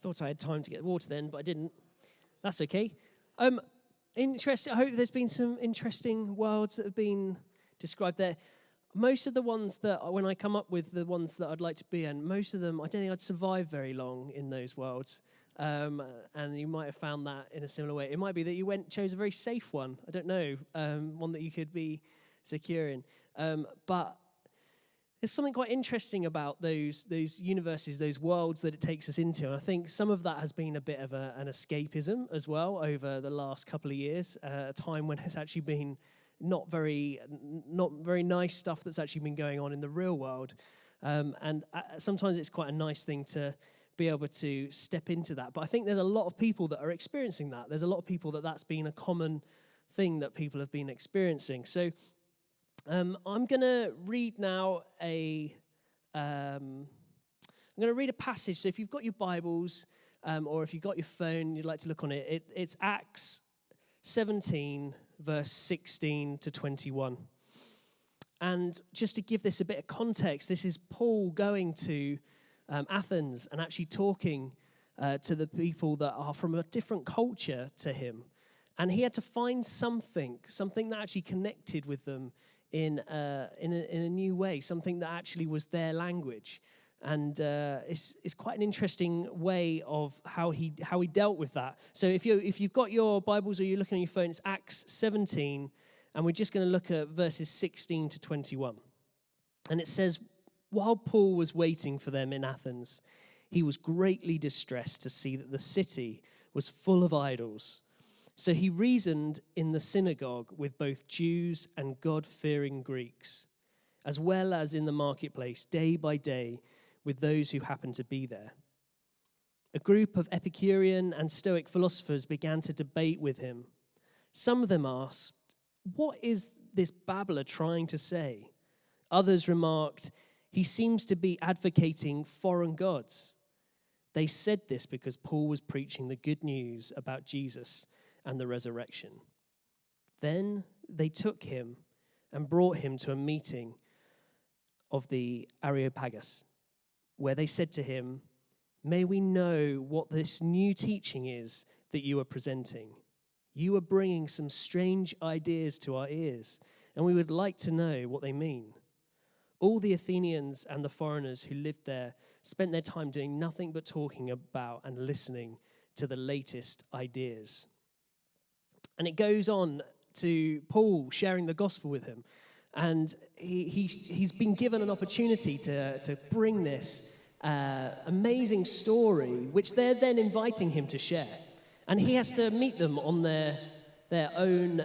Thought I had time to get water then, but I didn't. That's okay. Interesting. I hope there's been some interesting worlds that have been described there. Most of the ones that, when I come up with the ones that I'd like to be in, most of them, I don't think I'd survive very long in those worlds. And you might have found that in a similar way. It might be that you chose a very safe one. I don't know, one that you could be secure in. But there's something quite interesting about those universes, those worlds that it takes us into. And I think some of that has been a bit of an escapism as well over the last couple of years, a time when it's actually been not very nice stuff that's actually been going on in the real world. And sometimes it's quite a nice thing to be able to step into that. But I think there's a lot of people that are experiencing that. There's a lot of people that's been a common thing that people have been experiencing. So I'm going to read now I'm going to read a passage. So if you've got your Bibles or if you've got your phone, you'd like to look on it, it's Acts 17, verse 16 to 21. And just to give this a bit of context, this is Paul going to Athens and actually talking to the people that are from a different culture to him. And he had to find something that actually connected with them in a new way, something that actually was their language. And it's quite an interesting way of how he dealt with that. So if you've got your Bibles or you're looking on your phone, it's Acts 17, and we're just going to look at verses 16 to 21. And it says, while Paul was waiting for them in Athens, he was greatly distressed to see that the city was full of idols. So he reasoned in the synagogue with both Jews and God-fearing Greeks, as well as in the marketplace day by day with those who happened to be there. A group of Epicurean and Stoic philosophers began to debate with him. Some of them asked, "What is this babbler trying to say?" Others remarked, "He seems to be advocating foreign gods." They said this because Paul was preaching the good news about Jesus and the resurrection. Then they took him and brought him to a meeting of the Areopagus, where they said to him, "May we know what this new teaching is that you are presenting? You are bringing some strange ideas to our ears, and we would like to know what they mean." All the Athenians and the foreigners who lived there spent their time doing nothing but talking about and listening to the latest ideas. And it goes on to Paul sharing the gospel with him. And he's been given an opportunity to bring this amazing story, which they're then inviting him to share. And he has to meet them on their own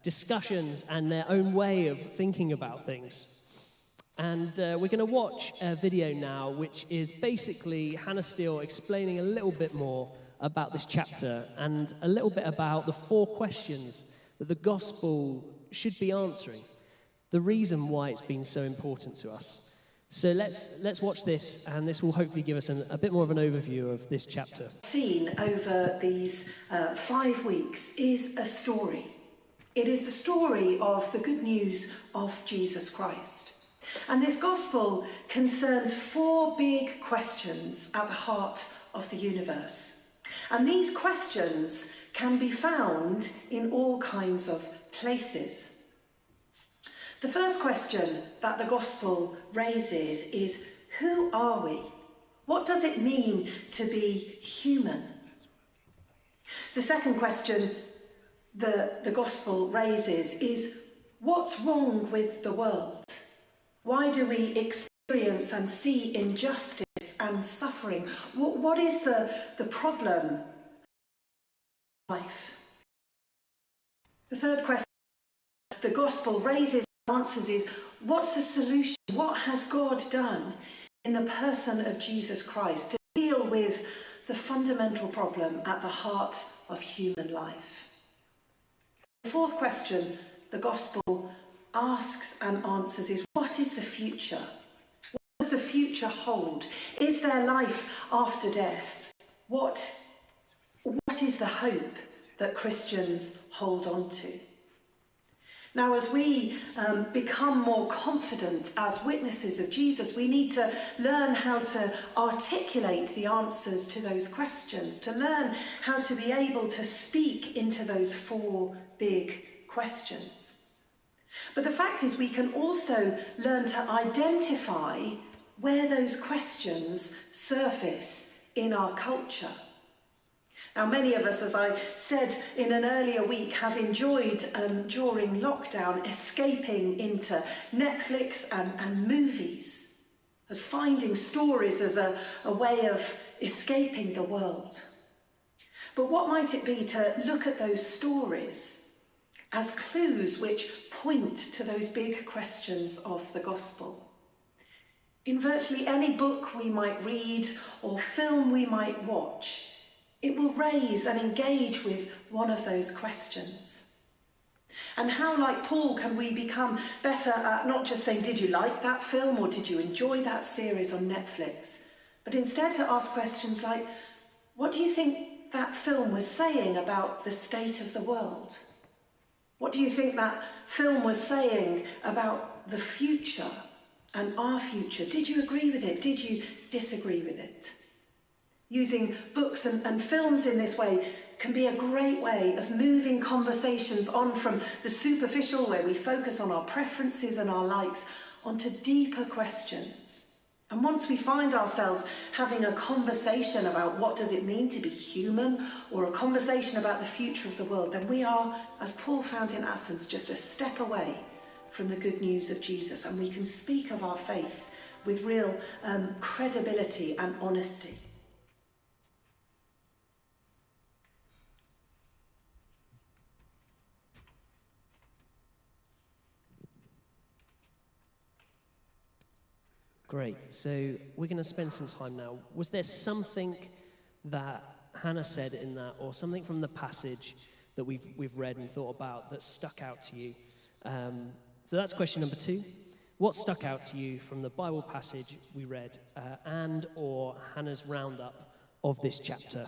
discussions and their own way of thinking about things. And we're going to watch a video now, which is basically Hannah Steele explaining a little bit more about this chapter and a little bit about the 4 questions that the gospel should be answering, the reason why it's been so important to us. So let's watch this, and this will hopefully give us a bit more of an overview of this chapter. Seen over these 5 weeks is a story. It is the story of the good news of Jesus Christ. And this gospel concerns 4 big questions at the heart of the universe. And these questions can be found in all kinds of places. The first question that the gospel raises is, who are we? What does it mean to be human? The second question the gospel raises is, what's wrong with the world? Why do we experience and see injustice and suffering? What is the problem in life? The third question the gospel raises and answers is, what's the solution? What has God done in the person of Jesus Christ to deal with the fundamental problem at the heart of human life? The fourth question the gospel asks and answers is, what is the future? What does the future hold? Is there life after death? What is the hope that Christians hold on to? Now, as we become more confident as witnesses of Jesus, we need to learn how to articulate the answers to those questions, to learn how to be able to speak into those 4 big questions. But the fact is, we can also learn to identify where those questions surface in our culture. Now, many of us, as I said in an earlier week, have enjoyed, during lockdown, escaping into Netflix and movies, as finding stories as a way of escaping the world. But what might it be to look at those stories as clues which point to those big questions of the gospel? In virtually any book we might read or film we might watch, it will raise and engage with one of those questions. And how, like Paul, can we become better at not just saying, did you like that film or did you enjoy that series on Netflix? But instead to ask questions like, what do you think that film was saying about the state of the world? What do you think that film was saying about the future and our future? Did you agree with it? Did you disagree with it? Using books and films in this way can be a great way of moving conversations on from the superficial, where we focus on our preferences and our likes, onto deeper questions. And once we find ourselves having a conversation about what does it mean to be human, or a conversation about the future of the world, then we are, as Paul found in Athens, just a step away from the good news of Jesus, and we can speak of our faith with real credibility and honesty. Great. So we're going to spend some time now. Was there something that Hannah said in that, or something from the passage that we've read and thought about that stuck out to you? So that's question number 2. What stuck out to you from the Bible passage we read and or Hannah's roundup of this chapter?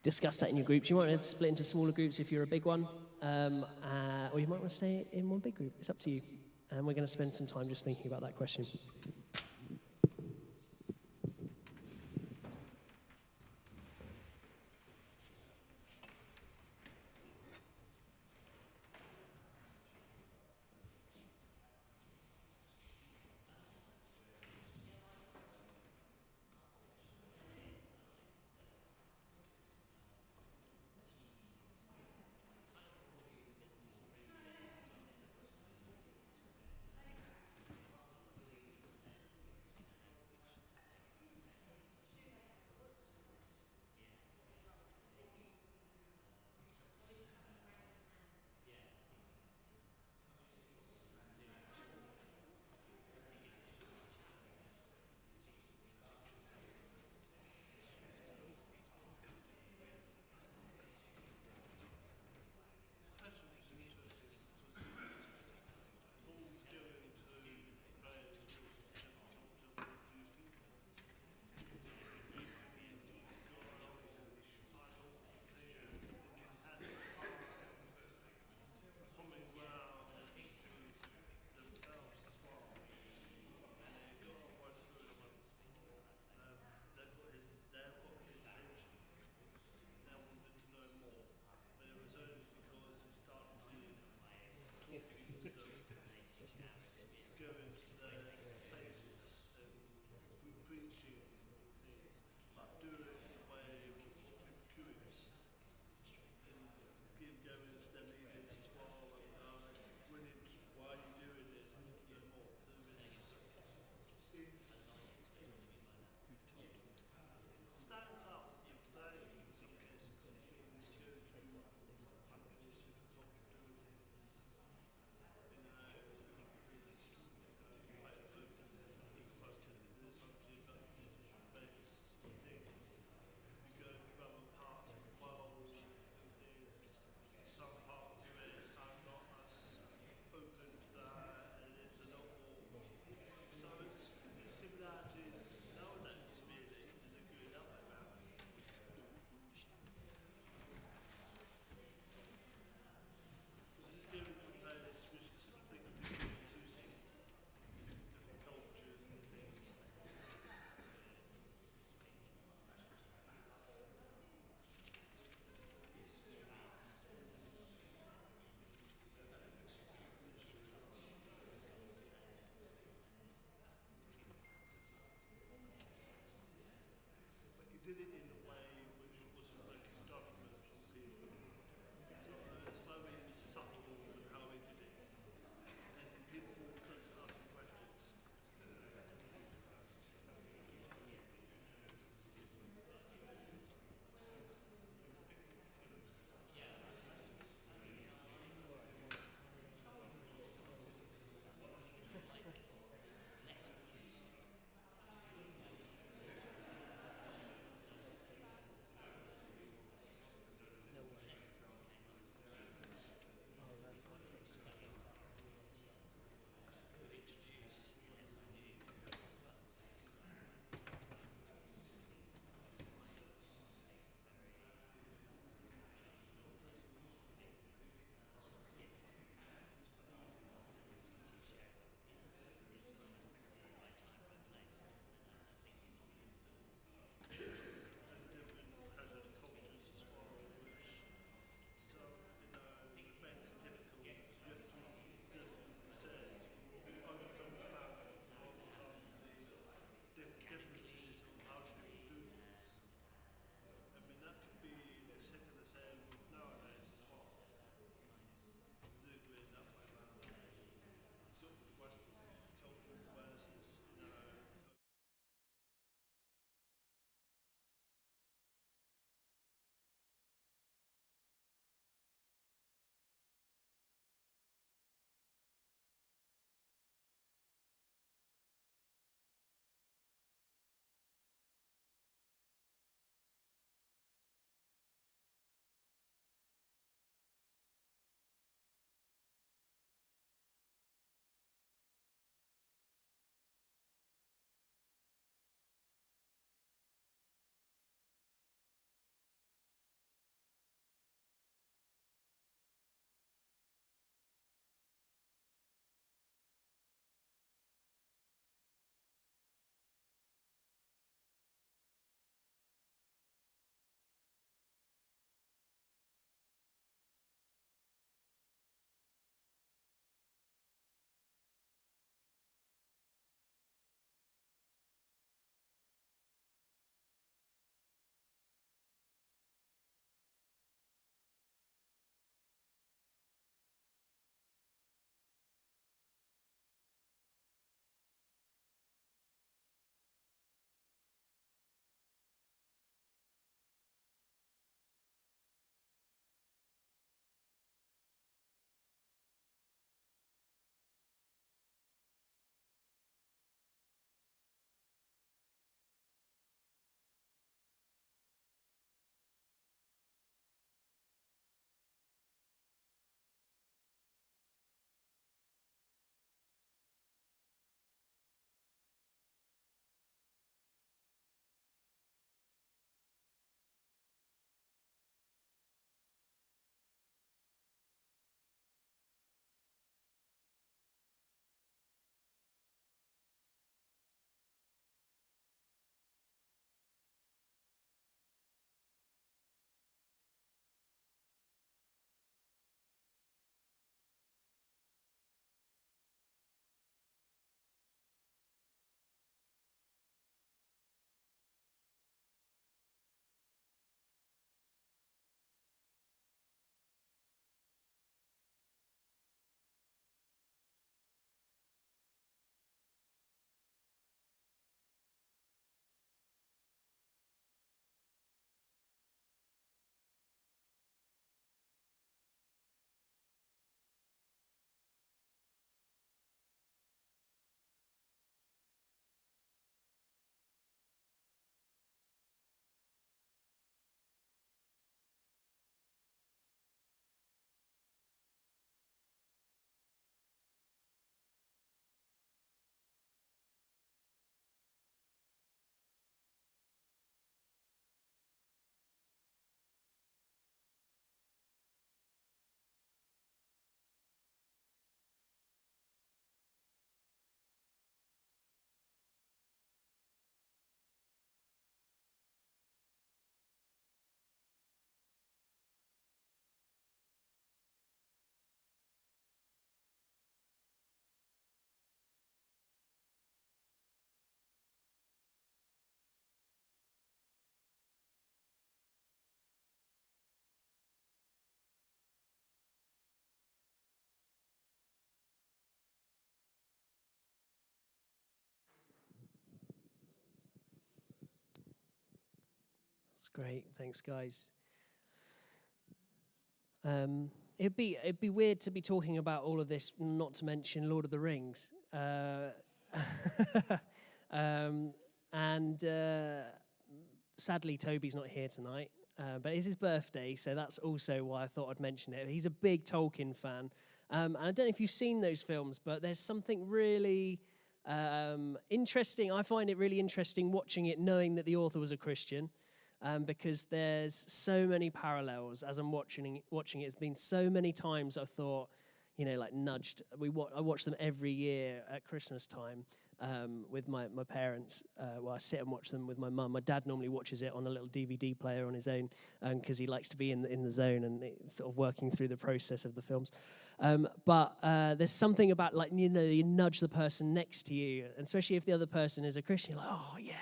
Discuss that in your groups. You might want to split into smaller groups if you're a big one, or you might want to stay in one big group. It's up to you. And we're going to spend some time just thinking about that question. That's great. Thanks, guys. It'd be weird to be talking about all of this, not to mention Lord of the Rings. And sadly, Toby's not here tonight, but it's his birthday, so that's also why I thought I'd mention it. He's a big Tolkien fan, and I don't know if you've seen those films, but there's something really interesting. I find it really interesting watching it, knowing that the author was a Christian. Because there's so many parallels as I'm watching it. It's been so many times I've thought, like nudged. I watch them every year at Christmas time with my parents. Well, I sit and watch them with my mum. My dad normally watches it on a little DVD player on his own because he likes to be in the zone and sort of working through the process of the films. But there's something about you nudge the person next to you, and especially if the other person is a Christian, you're like, oh yeah.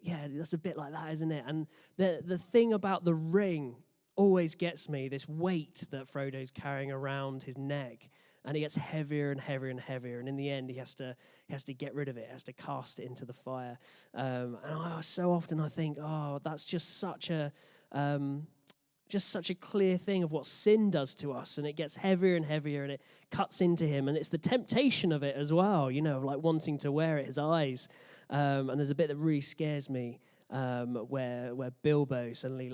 Yeah, that's a bit like that, isn't it? And the thing about the ring always gets me, this weight that Frodo's carrying around his neck, and it gets heavier and heavier and heavier, and in the end he has to get rid of it, has to cast it into the fire. And so often I think, that's just such a clear thing of what sin does to us, and it gets heavier and heavier, and it cuts into him, and it's the temptation of it as well, of like wanting to wear it, his eyes. And there's a bit that really scares me where Bilbo suddenly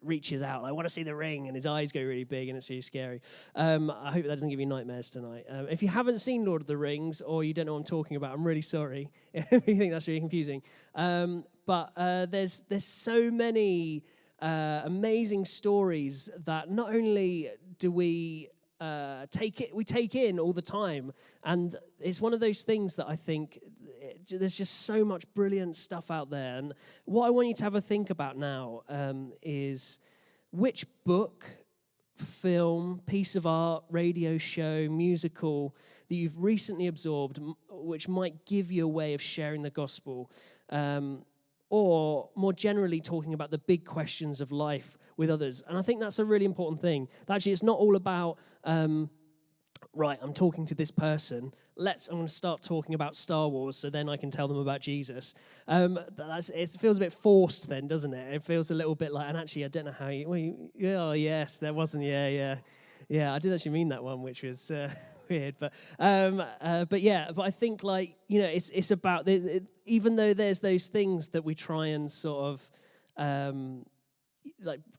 reaches out, I want to see the ring, and his eyes go really big, and it's really scary. I hope that doesn't give you nightmares tonight. If you haven't seen Lord of the Rings, or you don't know what I'm talking about, I'm really sorry if you think that's really confusing. But there's so many amazing stories that not only do we take in all the time, and it's one of those things that I think there's just so much brilliant stuff out there. And what I want you to have a think about now is which book, film, piece of art, radio show, musical that you've recently absorbed, which might give you a way of sharing the gospel, or more generally talking about the big questions of life with others. And I think that's a really important thing. Actually, it's not all about, right, I'm talking to this person. I'm going to start talking about Star Wars so then I can tell them about Jesus. It feels a bit forced then, doesn't it? It feels a little bit like, and actually, I don't know how yes, there wasn't, yeah, I didn't actually mean that one, which was weird, but I think it's about, even though there's those things that we try and sort of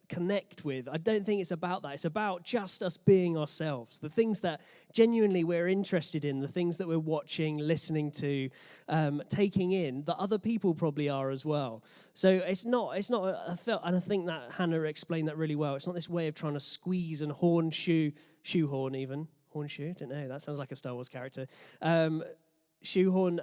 connect with, I don't think it's about that. It's about just us being ourselves, the things that genuinely we're interested in, the things that we're watching, listening to, taking in, that other people probably are as well. So it's not and I think that Hannah explained that really well. It's not this way of trying to squeeze and shoehorn even. Hornshoe, don't know, that sounds like a Star Wars character. Shoehorn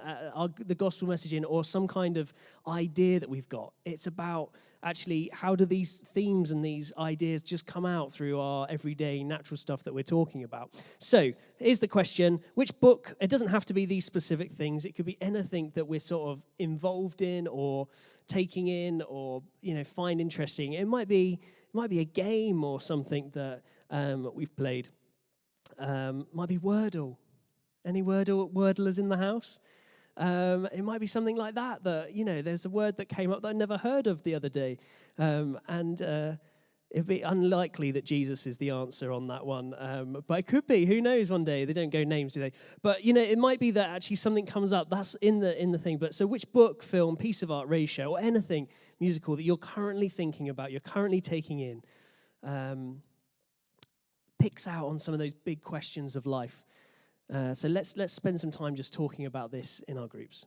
the gospel message in, or some kind of idea that we've got. It's about actually how do these themes and these ideas just come out through our everyday natural stuff that we're talking about. So here's the question: which book? It doesn't have to be these specific things. It could be anything that we're sort of involved in or taking in or find interesting. It might be a game or something that we've played. Might be Wordle. Any Wordlers in the house? It might be something like that, there's a word that came up that I never heard of the other day. And it'd be unlikely that Jesus is the answer on that one. But it could be. Who knows one day? They don't go names, do they? But, it might be that actually something comes up. That's in the thing. But so which book, film, piece of art, radio show, or anything musical that you're currently thinking about, you're currently taking in, picks out on some of those big questions of life. So let's spend some time just talking about this in our groups.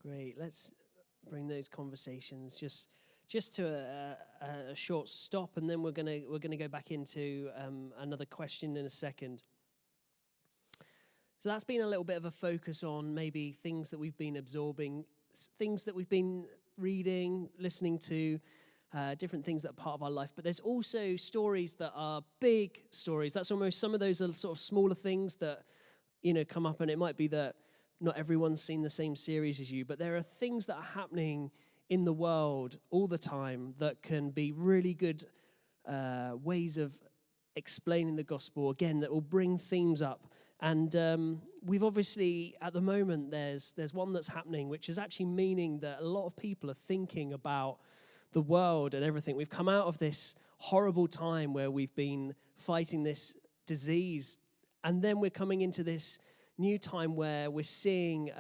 Great. Let's bring those conversations just to a short stop, and then we're gonna go back into another question in a second. So that's been a little bit of a focus on maybe things that we've been absorbing, things that we've been reading, listening to, different things that are part of our life. But there's also stories that are big stories. That's almost, some of those are sort of smaller things that, come up, and it might be that not everyone's seen the same series as you, but there are things that are happening in the world all the time that can be really good ways of explaining the gospel, again, that will bring themes up. And we've obviously, at the moment, there's one that's happening, which is actually meaning that a lot of people are thinking about the world and everything. We've come out of this horrible time where we've been fighting this disease, and then we're coming into this new time where we're seeing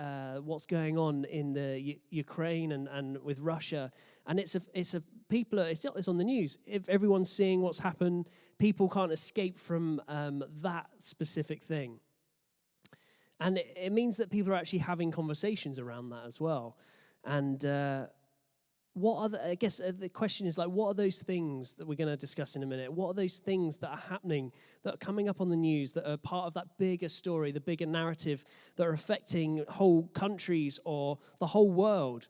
what's going on in the Ukraine and with Russia, and it's on the news. If everyone's seeing what's happened, people can't escape from that specific thing, and it means that people are actually having conversations around that as well. And I guess the question is, like, what are those things that we're going to discuss in a minute? What are those things that are happening, that are coming up on the news, that are part of that bigger story, the bigger narrative, that are affecting whole countries or the whole world?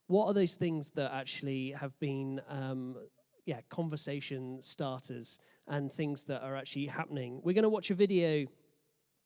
What are those things that actually have been, conversation starters and things that are actually happening? We're going to watch a video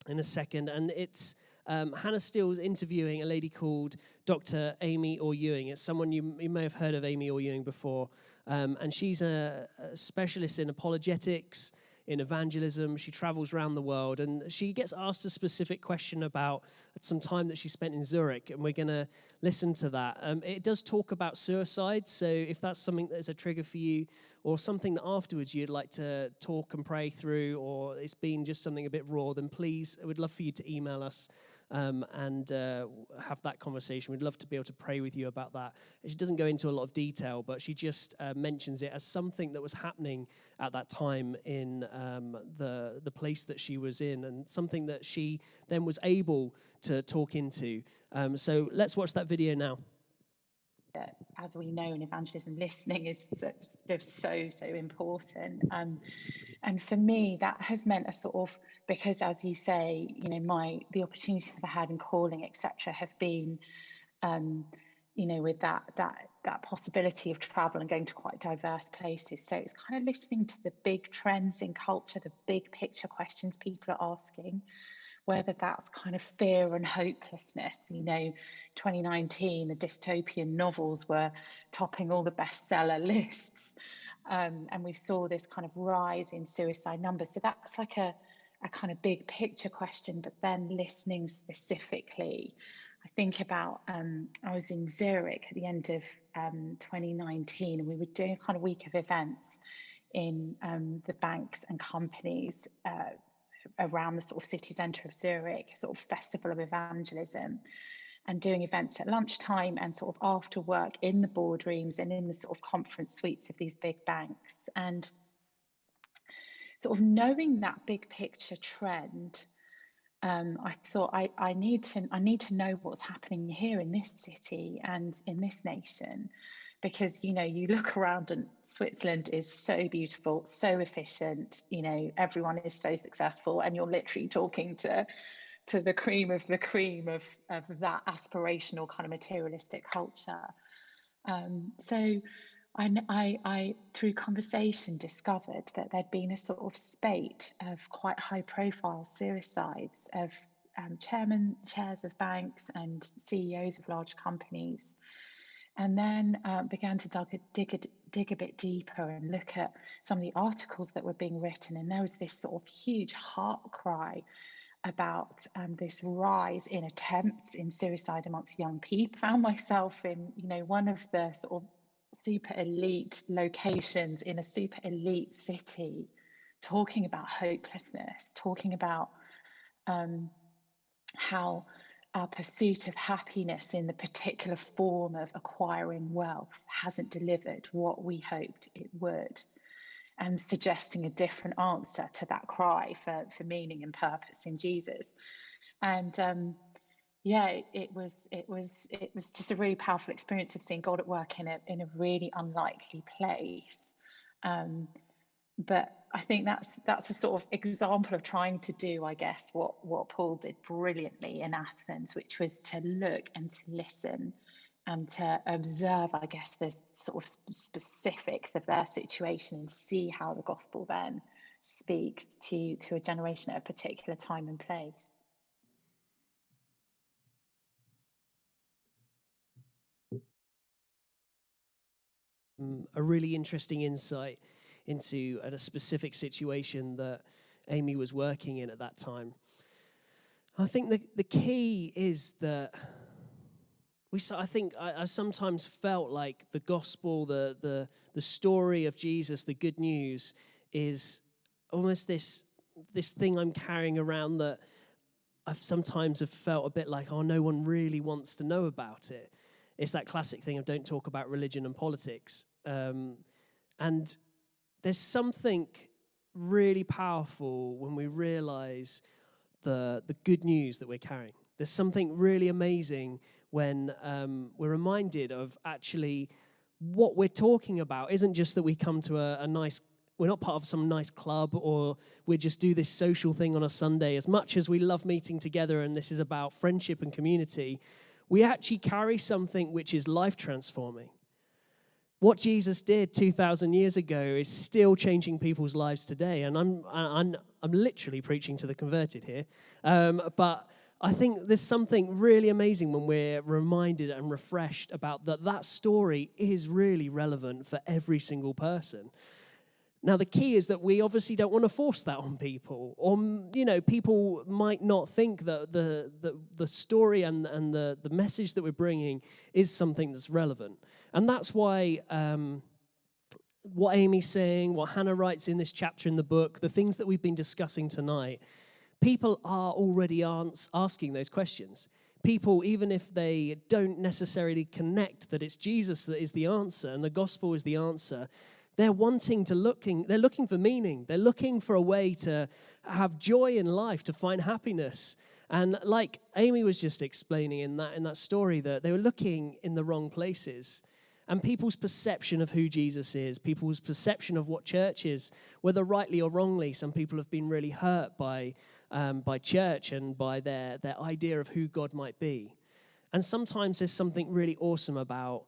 in a second, and it's Hannah Steele's interviewing a lady called Dr. Amy Orr-Ewing. It's someone you may have heard of, Amy Orr-Ewing, before. And she's a specialist in apologetics, in evangelism. She travels around the world, and she gets asked a specific question about some time that she spent in Zurich, and we're going to listen to that. It does talk about suicide, so if that's something that is a trigger for you, or something that afterwards you'd like to talk and pray through, or it's been just something a bit raw, then please, I would love for you to email us and have that conversation. We'd love to be able to pray with you about that. She doesn't go into a lot of detail, but she just mentions it as something that was happening at that time in the place that she was in, and something that she then was able to talk into. So let's watch that video now. As we know in evangelism, listening is so important. And for me, that has meant a sort of, because as you say, the opportunities I've had and calling, etc., have been, with that possibility of travel and going to quite diverse places. So it's kind of listening to the big trends in culture, the big picture questions people are asking, whether that's kind of fear and hopelessness. 2019, the dystopian novels were topping all the bestseller lists. And we saw this kind of rise in suicide numbers. So that's like a kind of big picture question, but then listening specifically. I think about, I was in Zurich at the end of 2019, and we were doing a kind of week of events in the banks and companies around the sort of city centre of Zurich, a sort of festival of evangelism, and doing events at lunchtime and sort of after work in the boardrooms and in the sort of conference suites of these big banks. And sort of knowing that big picture trend, I thought I need to know what's happening here in this city and in this nation, because you look around and Switzerland is so beautiful, so efficient, everyone is so successful, and you're literally talking to the cream of the cream of that aspirational kind of materialistic culture. So I through conversation discovered that there'd been a sort of spate of quite high profile suicides of chairs of banks and CEOs of large companies, and then began to dig a bit deeper and look at some of the articles that were being written. And there was this sort of huge heart cry about this rise in attempts in suicide amongst young people. I found myself in, one of the sort of super elite locations in a super elite city, talking about hopelessness, talking about how our pursuit of happiness in the particular form of acquiring wealth hasn't delivered what we hoped it would, and suggesting a different answer to that cry for meaning and purpose in Jesus. And yeah, it was just a really powerful experience of seeing God at work in a really unlikely place. But I think that's a sort of example of trying to do, I guess, what Paul did brilliantly in Athens, which was to look and to listen and to observe, I guess, the sort of specifics of their situation and see how the gospel then speaks to a generation at a particular time and place. A really interesting insight into a specific situation that Amy was working in at that time. I think the key is that I sometimes felt like the gospel, the story of Jesus, the good news, is almost this thing I'm carrying around that I've sometimes have felt a bit like, oh, no one really wants to know about it. It's that classic thing of don't talk about religion and politics. And there's something really powerful when we realize the good news that we're carrying. There's something really amazing when we're reminded of actually what we're talking about isn't just that we come to a nice, we're not part of some nice club or we just do this social thing on a Sunday. As much as we love meeting together and this is about friendship and community, we actually carry something which is life transforming. What Jesus did 2,000 years ago is still changing people's lives today. And I'm literally preaching to the converted here. But I think there's something really amazing when we're reminded and refreshed about that story is really relevant for every single person. Now, the key is that we obviously don't want to force that on people. Or, people might not think that the story and the message that we're bringing is something that's relevant. And that's why what Amy's saying, what Hannah writes in this chapter in the book, the things that we've been discussing tonight, people are already asking those questions. People, even if they don't necessarily connect that it's Jesus that is the answer and the gospel is the answer, they're looking for meaning. They're looking for a way to have joy in life, to find happiness. And like Amy was just explaining in that story, that they were looking in the wrong places. And people's perception of who Jesus is, people's perception of what church is, whether rightly or wrongly, some people have been really hurt by church and by their idea of who God might be. And sometimes there's something really awesome about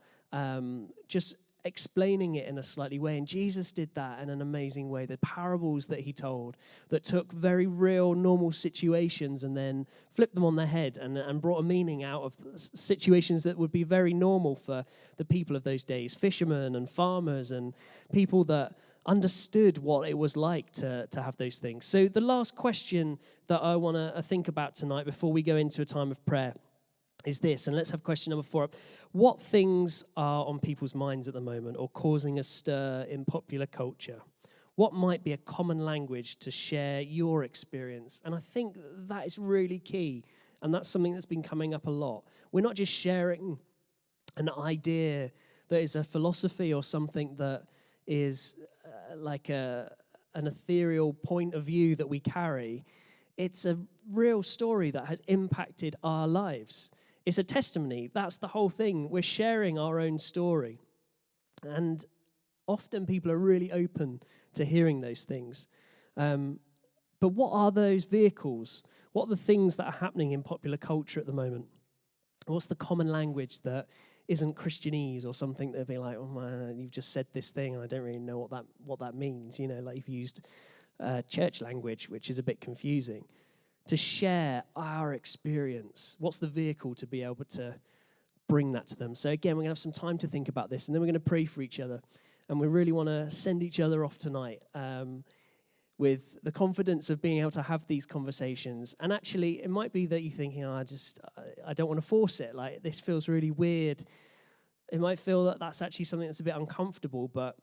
just explaining it in a slightly way. And Jesus did that in an amazing way. The parables that he told that took very real, normal situations and then flipped them on their head and brought a meaning out of situations that would be very normal for the people of those days. Fishermen and farmers and people that understood what it was like to have those things. So the last question that I want to think about tonight before we go into a time of prayer is this, and let's have question number 4 up. What things are on people's minds at the moment or causing a stir in popular culture? What might be a common language to share your experience? And I think that is really key, and that's something that's been coming up a lot. We're not just sharing an idea that is a philosophy or something that is like an ethereal point of view that we carry. It's a real story that has impacted our lives. It's a testimony. That's the whole thing. We're sharing our own story. And often people are really open to hearing those things. But what are those vehicles? What are the things that are happening in popular culture at the moment? What's the common language that isn't Christianese or something that'd be like, oh man, you've just said this thing and I don't really know what that means. Like you've used church language, which is a bit confusing. To share our experience. What's the vehicle to be able to bring that to them? So again, we're going to have some time to think about this, and then we're going to pray for each other. And we really want to send each other off tonight with the confidence of being able to have these conversations. And actually, it might be that you're thinking, I don't want to force it. Like, this feels really weird. It might feel that that's actually something that's a bit uncomfortable, but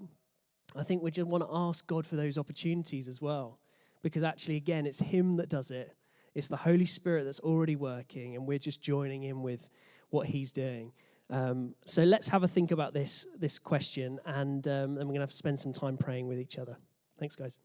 I think we just want to ask God for those opportunities as well. Because actually, again, it's him that does it. It's the Holy Spirit that's already working, and we're just joining in with what he's doing. So let's have a think about this question, and then we're going to have to spend some time praying with each other. Thanks, guys.